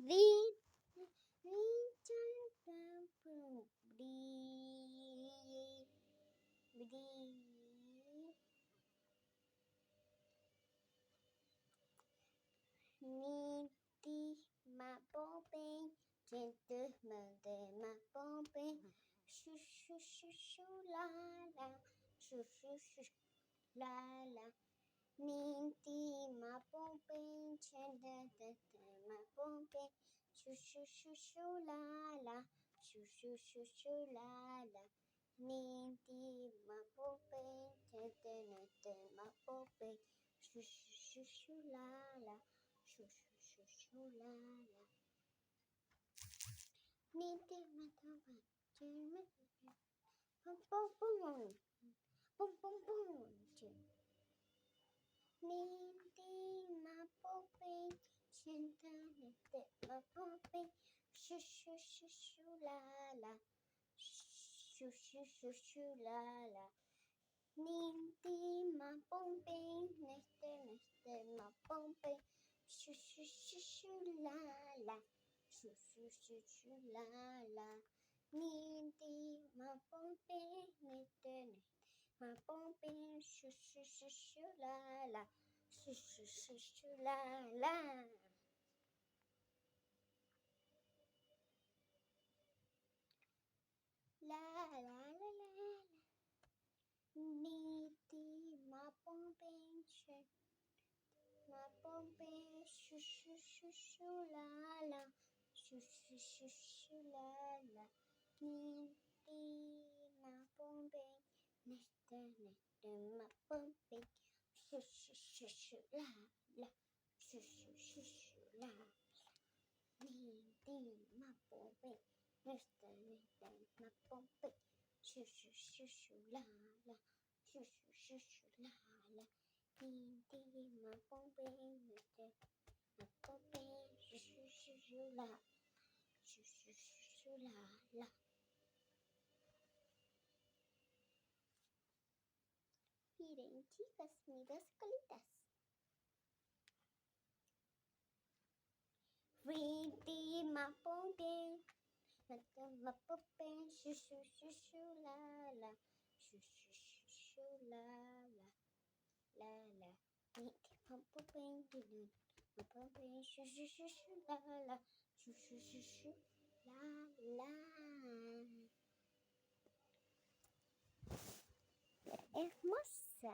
Read, read, breathe, breathe. Niti mapopeng, gentle mother mapopeng, shoo shoo shoo shoo la la, shoo shoo shoo la la. Niti mapopeng, gentle mapopeng, shoo shoo shoo shoo la la, shoo shoo shoo shoo la la. Niti mapopeng, gentle mapopeng, shoo shoo shoo shoo la la. Shoo shoo shoo shoo la la. Niti mataba, boom boom boom, boom boom boom. Niti mapopeng, shinta niti mapopeng, shoo shoo shoo shoo la la, shoo shoo shoo shoo la la. Niti mapopeng, niti mapopeng, shoo shoo shoo shoo la la, shoo shoo shoo shoo la la. Niti mapopeng, niti mapopeng, shoo shoo shoo shoo la la, shoo shoo shoo shoo la la. La la la la la. Niti mapopeng, mapopeng, shoo shoo shoo shoo la la, shoo shoo shoo shoo la la. Niti mapopeng, niti mapopeng, shoo shoo shoo shoo la la, shoo shoo shoo shoo la la. Niti mapopeng, niti mapopeng, shoo shoo shoo shoo la la, shoo shoo shoo shoo la la. Niti mapopeng, niti mapopeng, shoo shoo shoo shoo la, shoo shoo shoo shoo la la. Miren, chicas, mis dos colitas. Niti mapopeng, niti mapopeng, shoo shoo shoo shoo la la, shoo shoo shoo shoo la la, la la. Niti mapopeng, niti mapopeng, shoo shoo shoo shoo la la, shoo shoo shoo shoo la la. Hermosa.